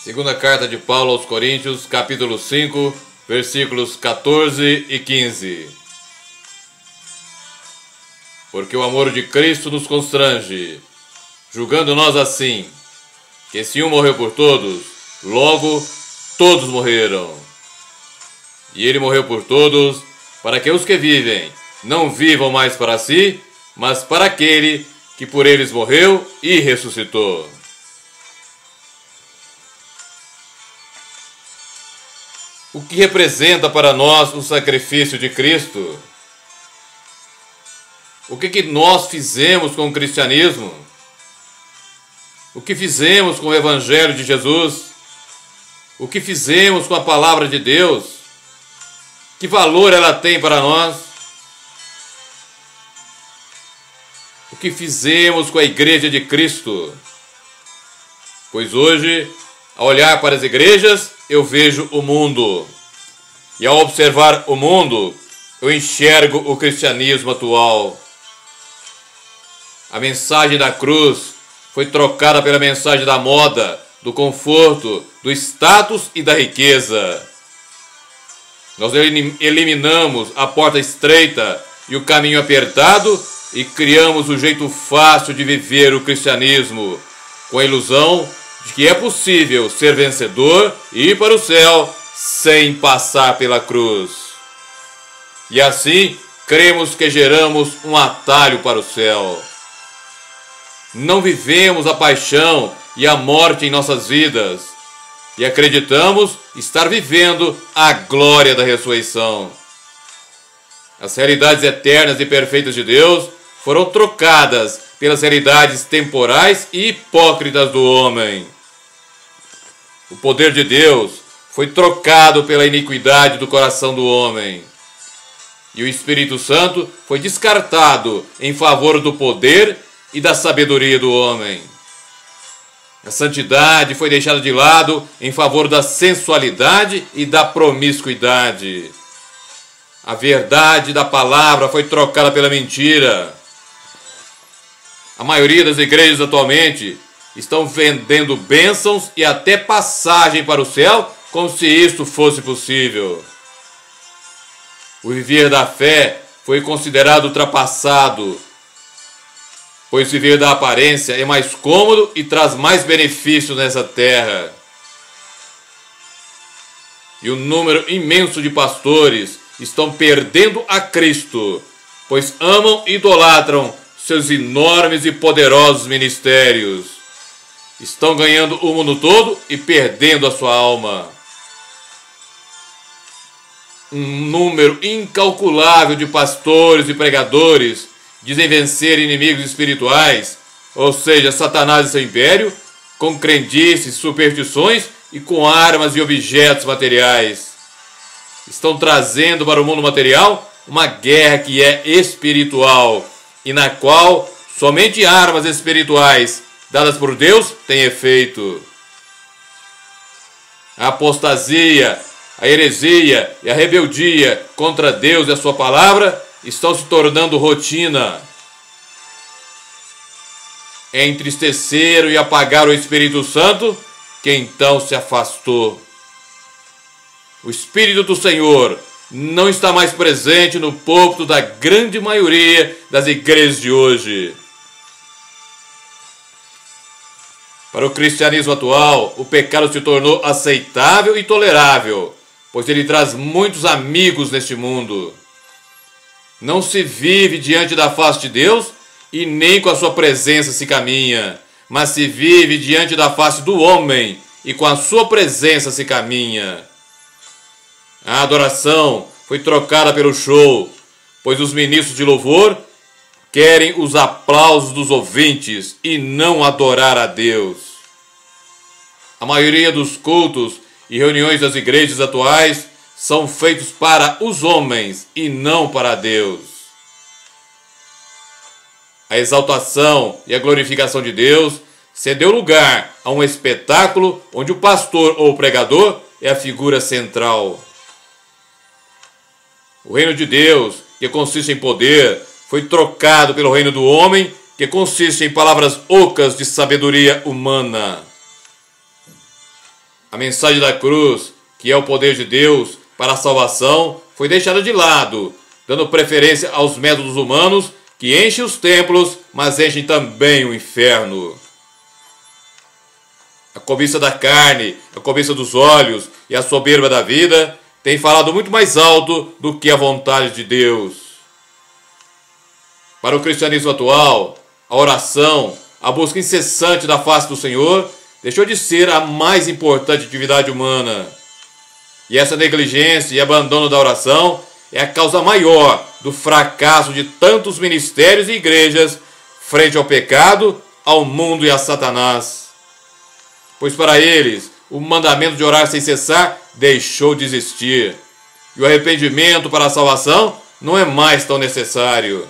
Segunda carta de Paulo aos Coríntios, capítulo 5, versículos 14 e 15. Porque o amor de Cristo nos constrange, julgando nós assim, que se um morreu por todos, logo todos morreram. E ele morreu por todos, para que os que vivem não vivam mais para si, mas para aquele que por eles morreu e ressuscitou. O que representa para nós o sacrifício de Cristo? O que nós fizemos com o cristianismo? O que fizemos com o Evangelho de Jesus? O que fizemos com a Palavra de Deus? Que valor ela tem para nós? O que fizemos com a Igreja de Cristo? Pois hoje, ao olhar para as igrejas, eu vejo o mundo. E ao observar o mundo, eu enxergo o cristianismo atual. A mensagem da cruz foi trocada pela mensagem da moda, do conforto, do status e da riqueza. Nós eliminamos a porta estreita e o caminho apertado e criamos o jeito fácil de viver o cristianismo, com a ilusão de que é possível ser vencedor e ir para o céu sem passar pela cruz. E assim, cremos que geramos um atalho para o céu. Não vivemos a paixão e a morte em nossas vidas e acreditamos estar vivendo a glória da ressurreição. As realidades eternas e perfeitas de Deus foram trocadas pelas realidades temporais e hipócritas do homem. O poder de Deus foi trocado pela iniquidade do coração do homem. E o Espírito Santo foi descartado em favor do poder e da sabedoria do homem. A santidade foi deixada de lado em favor da sensualidade e da promiscuidade. A verdade da palavra foi trocada pela mentira. A maioria das igrejas atualmente estão vendendo bênçãos e até passagem para o céu como se isto fosse possível. O viver da fé foi considerado ultrapassado, pois viver da aparência é mais cômodo e traz mais benefícios nessa terra. E um número imenso de pastores estão perdendo a Cristo, pois amam e idolatram seus enormes e poderosos ministérios. Estão ganhando o mundo todo e perdendo a sua alma. Um número incalculável de pastores e pregadores dizem vencer inimigos espirituais, ou seja, Satanás e seu império, com crendices, superstições e com armas e objetos materiais. Estão trazendo para o mundo material uma guerra que é espiritual e na qual somente armas espirituais dadas por Deus têm efeito. A apostasia, a heresia e a rebeldia contra Deus e a sua palavra estão se tornando rotina. Entristeceram e apagaram o Espírito Santo, que então se afastou. O Espírito do Senhor não está mais presente no púlpito da grande maioria das igrejas de hoje. Para o cristianismo atual, o pecado se tornou aceitável e tolerável, pois ele traz muitos amigos neste mundo. Não se vive diante da face de Deus e nem com a sua presença se caminha, mas se vive diante da face do homem e com a sua presença se caminha. A adoração foi trocada pelo show, pois os ministros de louvor querem os aplausos dos ouvintes e não adorar a Deus. A maioria dos cultos e reuniões das igrejas atuais são feitos para os homens e não para Deus. A exaltação e a glorificação de Deus cedeu lugar a um espetáculo onde o pastor ou o pregador é a figura central. O reino de Deus, que consiste em poder, foi trocado pelo reino do homem, que consiste em palavras ocas de sabedoria humana. A mensagem da cruz, que é o poder de Deus para a salvação, foi deixada de lado, dando preferência aos métodos humanos que enchem os templos, mas enchem também o inferno. A cobiça da carne, a cobiça dos olhos e a soberba da vida têm falado muito mais alto do que a vontade de Deus. Para o cristianismo atual, a oração, a busca incessante da face do Senhor, deixou de ser a mais importante atividade humana. E essa negligência e abandono da oração é a causa maior do fracasso de tantos ministérios e igrejas frente ao pecado, ao mundo e a Satanás. Pois para eles, o mandamento de orar sem cessar deixou de existir. E o arrependimento para a salvação não é mais tão necessário.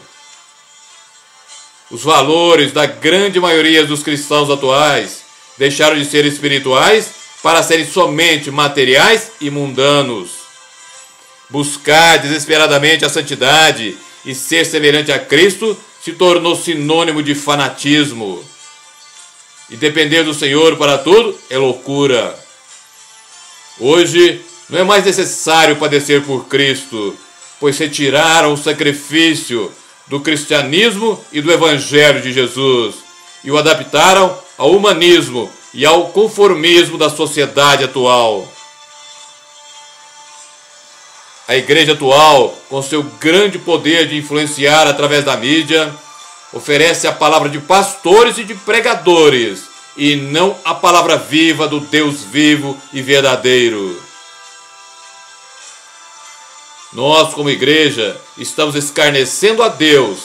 Os valores da grande maioria dos cristãos atuais deixaram de ser espirituais para serem somente materiais e mundanos. Buscar desesperadamente a santidade e ser semelhante a Cristo se tornou sinônimo de fanatismo. E depender do Senhor para tudo é loucura. Hoje não é mais necessário padecer por Cristo, pois retiraram o sacrifício do cristianismo e do Evangelho de Jesus e o adaptaram ao humanismo e ao conformismo da sociedade atual. A igreja atual, com seu grande poder de influenciar através da mídia, oferece a palavra de pastores e de pregadores, e não a palavra viva do Deus vivo e verdadeiro. Nós, como igreja, estamos escarnecendo a Deus,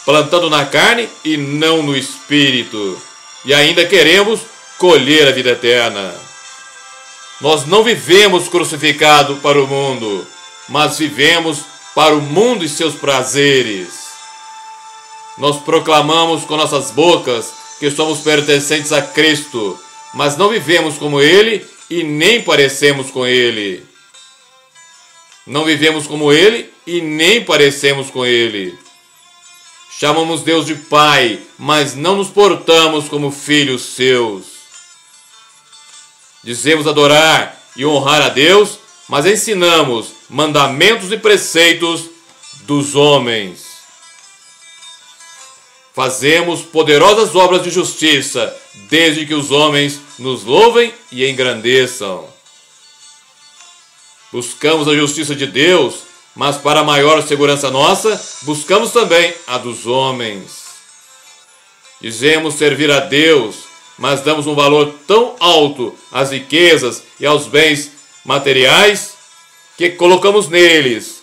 plantando na carne e não no espírito, e ainda queremos colher a vida eterna. Nós não vivemos crucificado para o mundo, mas vivemos para o mundo e seus prazeres. Nós proclamamos com nossas bocas que somos pertencentes a Cristo, mas não vivemos como Ele e nem parecemos com Ele. Não vivemos como Ele e nem parecemos com Ele. Chamamos Deus de Pai, mas não nos portamos como filhos seus. Dizemos adorar e honrar a Deus, mas ensinamos mandamentos e preceitos dos homens. Fazemos poderosas obras de justiça, desde que os homens nos louvem e engrandeçam. Buscamos a justiça de Deus, mas para maior segurança nossa, buscamos também a dos homens. Dizemos servir a Deus, mas damos um valor tão alto às riquezas e aos bens materiais, que colocamos neles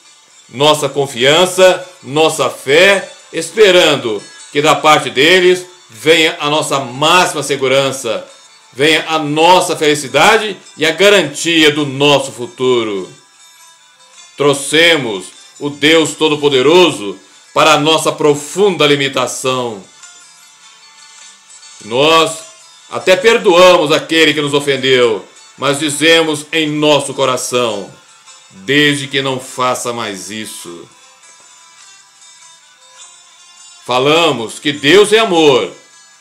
nossa confiança, nossa fé, esperando que da parte deles venha a nossa máxima segurança, venha a nossa felicidade e a garantia do nosso futuro. Trouxemos o Deus Todo-Poderoso para a nossa profunda limitação. Nós até perdoamos aquele que nos ofendeu, mas dizemos em nosso coração, desde que não faça mais isso. Falamos que Deus é amor,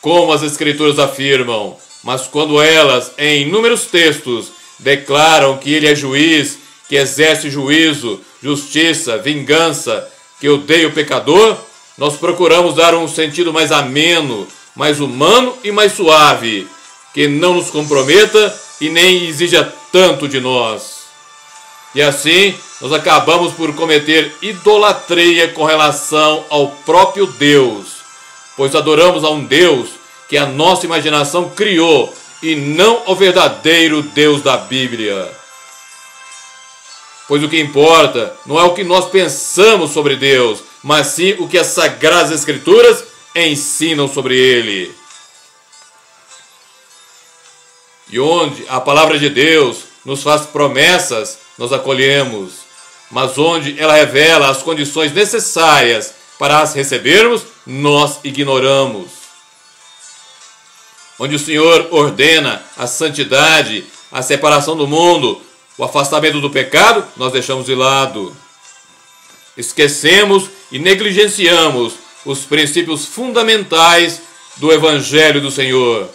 como as Escrituras afirmam, mas quando elas, em inúmeros textos, declaram que Ele é juiz, que exerce juízo, justiça, vingança, que odeia o pecador, nós procuramos dar um sentido mais ameno, mais humano e mais suave, que não nos comprometa e nem exija tanto de nós. E assim, nós acabamos por cometer idolatria com relação ao próprio Deus, pois adoramos a um Deus que a nossa imaginação criou e não ao verdadeiro Deus da Bíblia. Pois o que importa não é o que nós pensamos sobre Deus, mas sim o que as Sagradas Escrituras ensinam sobre Ele. E onde a palavra de Deus nos faz promessas, nós acolhemos, mas onde ela revela as condições necessárias para as recebermos, nós ignoramos. Onde o Senhor ordena a santidade, a separação do mundo, o afastamento do pecado, nós deixamos de lado. Esquecemos e negligenciamos os princípios fundamentais do Evangelho do Senhor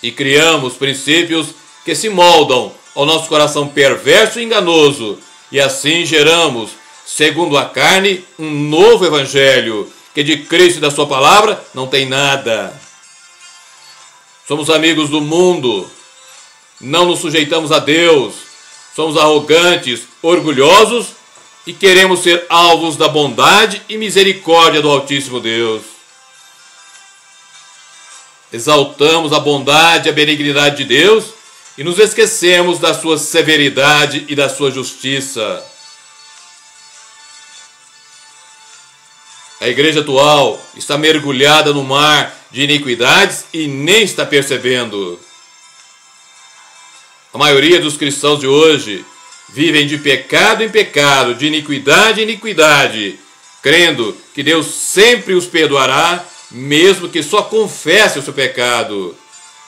e criamos princípios que se moldam ao nosso coração perverso e enganoso, e assim geramos, segundo a carne, um novo evangelho, que de Cristo e da sua palavra não tem nada. Somos amigos do mundo, não nos sujeitamos a Deus, somos arrogantes, orgulhosos e queremos ser alvos da bondade e misericórdia do Altíssimo Deus. Exaltamos a bondade e a benignidade de Deus e nos esquecemos da sua severidade e da sua justiça. A igreja atual está mergulhada no mar de iniquidades e nem está percebendo. A maioria dos cristãos de hoje vivem de pecado em pecado, de iniquidade em iniquidade, crendo que Deus sempre os perdoará, mesmo que só confesse o seu pecado.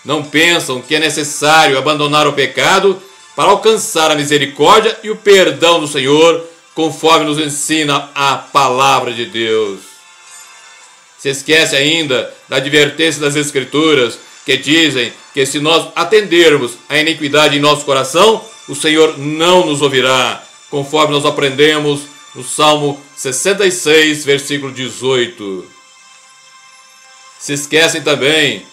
Não pensam que é necessário abandonar o pecado para alcançar a misericórdia e o perdão do Senhor, conforme nos ensina a palavra de Deus. Se esquece ainda da advertência das Escrituras, que dizem que se nós atendermos à iniquidade em nosso coração, o Senhor não nos ouvirá, conforme nós aprendemos no Salmo 66, versículo 18. Se esquecem também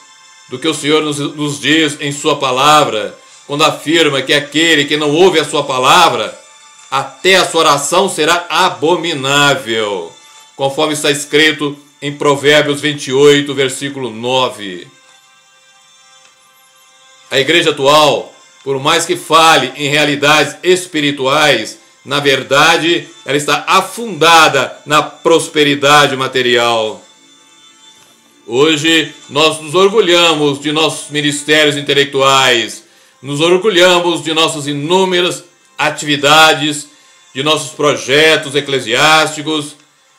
do que o Senhor nos diz em sua palavra, quando afirma que aquele que não ouve a sua palavra, até a sua oração será abominável, conforme está escrito em Provérbios 28, versículo 9. A igreja atual, por mais que fale em realidades espirituais, na verdade, ela está afundada na prosperidade material. Hoje, nós nos orgulhamos de nossos ministérios intelectuais, nos orgulhamos de nossas inúmeras atividades, de nossos projetos eclesiásticos,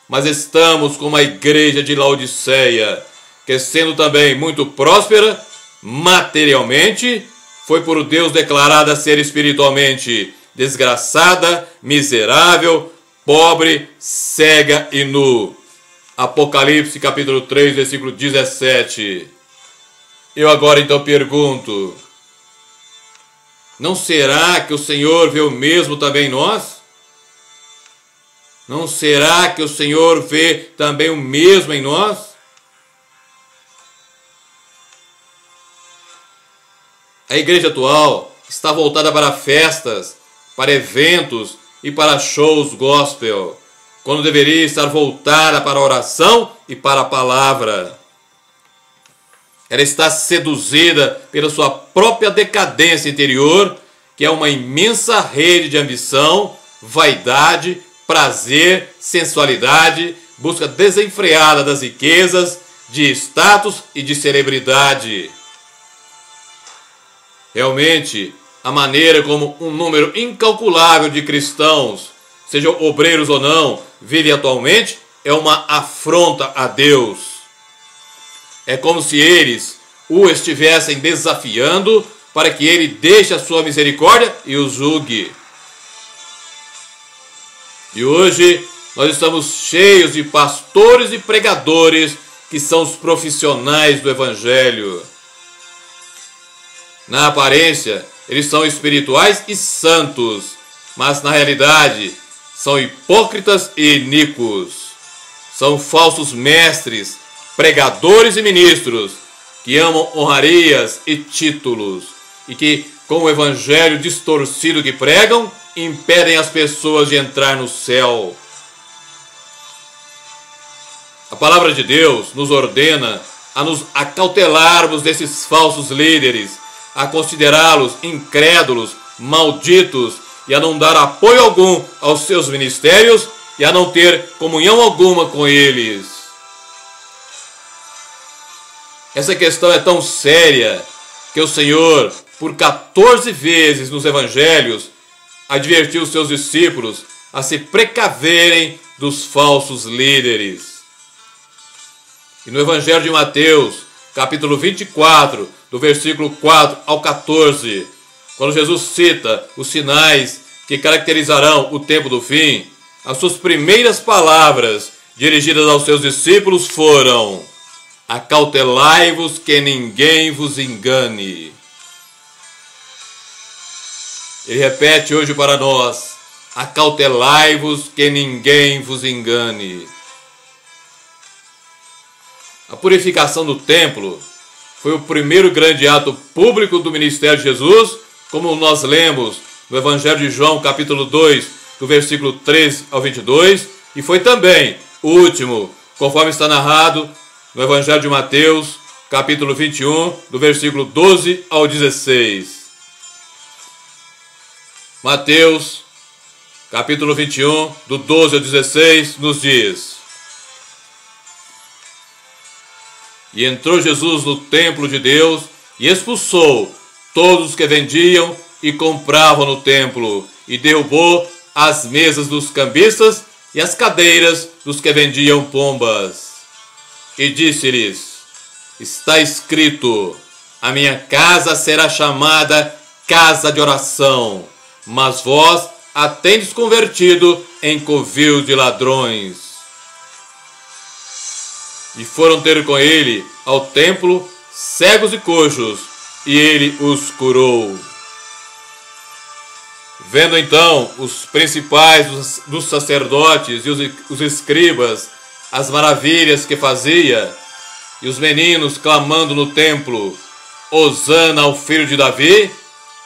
mas estamos como a igreja de Laodiceia, que sendo também muito próspera materialmente, foi por Deus declarada ser espiritualmente desgraçada, miserável, pobre, cega e nu. Apocalipse capítulo 3, versículo 17. Eu agora então pergunto, não será que o Senhor vê o mesmo também em nós? Não será que o Senhor vê também o mesmo em nós? A igreja atual está voltada para festas, para eventos e para shows gospel, quando deveria estar voltada para a oração e para a palavra. Ela está seduzida pela sua própria decadência interior, que é uma imensa rede de ambição, vaidade, prazer, sensualidade, busca desenfreada das riquezas, de status e de celebridade. Realmente, a maneira como um número incalculável de cristãos, sejam obreiros ou não, vive atualmente, é uma afronta a Deus. É como se eles o estivessem desafiando para que ele deixe a sua misericórdia e os julgue. E hoje nós estamos cheios de pastores e pregadores que são os profissionais do Evangelho. Na aparência, eles são espirituais e santos, mas na realidade são hipócritas e iníquos. São falsos mestres, pregadores e ministros que amam honrarias e títulos e que, com o evangelho distorcido que pregam, impedem as pessoas de entrar no céu. A palavra de Deus nos ordena a nos acautelarmos desses falsos líderes, a considerá-los incrédulos, malditos e a não dar apoio algum aos seus ministérios e a não ter comunhão alguma com eles. Essa questão é tão séria que o Senhor, por 14 vezes nos evangelhos, advertiu os seus discípulos a se precaverem dos falsos líderes. E no Evangelho de Mateus, capítulo 24, do versículo 4 ao 14, quando Jesus cita os sinais que caracterizarão o tempo do fim, as suas primeiras palavras dirigidas aos seus discípulos foram: acautelai-vos que ninguém vos engane. Ele repete hoje para nós: acautelai-vos que ninguém vos engane. A purificação do templo foi o primeiro grande ato público do ministério de Jesus, como nós lemos no Evangelho de João, capítulo 2, do versículo 13 ao 22, e foi também o último, conforme está narrado no Evangelho de Mateus, capítulo 21, do versículo 12 ao 16. Mateus, capítulo 21, do 12 ao 16, nos diz: E entrou Jesus no templo de Deus e expulsou todos os que vendiam e compravam no templo, e derrubou as mesas dos cambistas e as cadeiras dos que vendiam pombas. E disse-lhes: Está escrito, a minha casa será chamada casa de oração, mas vós a tendes convertido em covil de ladrões. E foram ter com ele ao templo cegos e coxos, e ele os curou. Vendo então os principais dos sacerdotes e os escribas as maravilhas que fazia, e os meninos clamando no templo, Hosana ao filho de Davi,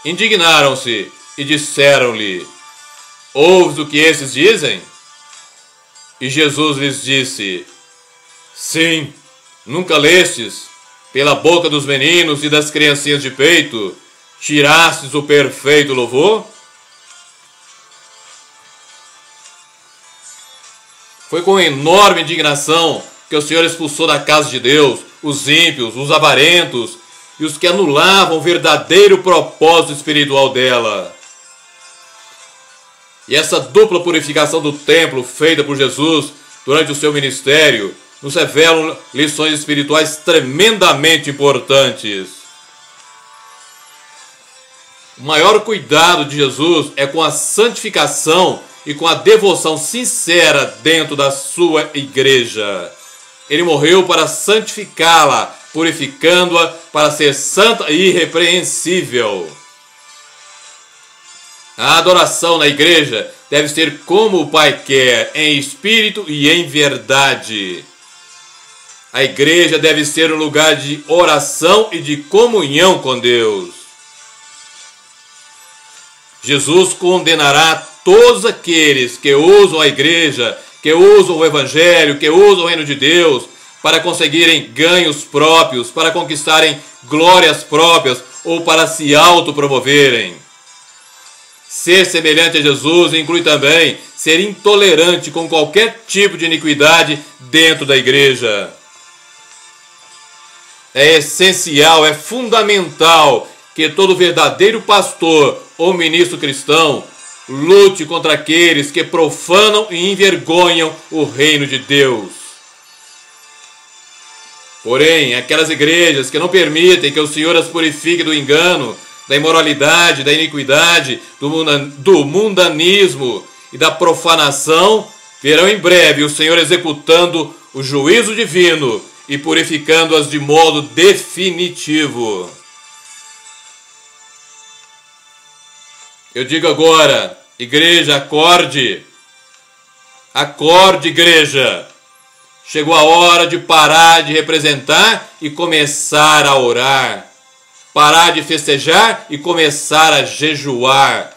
indignaram-se e disseram-lhe: Ouves o que esses dizem? E Jesus lhes disse: Sim, nunca lestes, pela boca dos meninos e das criancinhas de peito, tirastes o perfeito louvor? Foi com enorme indignação que o Senhor expulsou da casa de Deus os ímpios, os avarentos e os que anulavam o verdadeiro propósito espiritual dela. E essa dupla purificação do templo feita por Jesus durante o seu ministério nos revelam lições espirituais tremendamente importantes. O maior cuidado de Jesus é com a santificação e com a devoção sincera dentro da sua igreja. Ele morreu para santificá-la, purificando-a para ser santa e irrepreensível. A adoração na igreja deve ser como o Pai quer, em espírito e em verdade. A igreja deve ser um lugar de oração e de comunhão com Deus. Jesus condenará todos aqueles que usam a igreja, que usam o evangelho, que usam o reino de Deus para conseguirem ganhos próprios, para conquistarem glórias próprias ou para se autopromoverem. Ser semelhante a Jesus inclui também ser intolerante com qualquer tipo de iniquidade dentro da igreja. É essencial, é fundamental que todo verdadeiro pastor ou ministro cristão lute contra aqueles que profanam e envergonham o reino de Deus. Porém, aquelas igrejas que não permitem que o Senhor as purifique do engano, da imoralidade, da iniquidade, do mundanismo e da profanação, verão em breve o Senhor executando o juízo divino e purificando-as de modo definitivo. Eu digo agora, igreja, acorde. Acorde, igreja. Chegou a hora de parar de representar e começar a orar. Parar de festejar e começar a jejuar.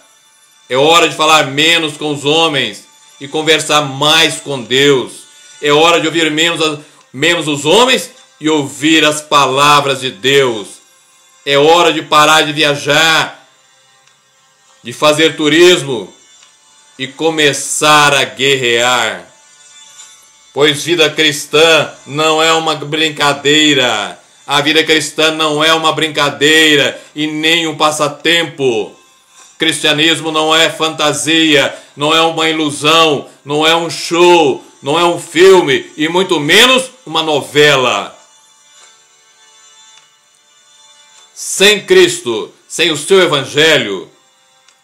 É hora de falar menos com os homens e conversar mais com Deus. É hora de ouvir menos os homens e ouvir as palavras de Deus. É hora de parar de viajar, de fazer turismo e começar a guerrear. Pois vida cristã não é uma brincadeira. A vida cristã não é uma brincadeira e nem um passatempo. Cristianismo não é fantasia, não é uma ilusão, não é um show, não é um filme e muito menos uma novela. Sem Cristo, sem o seu evangelho,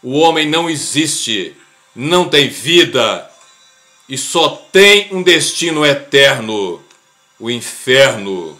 o homem não existe, não tem vida e só tem um destino eterno, o inferno.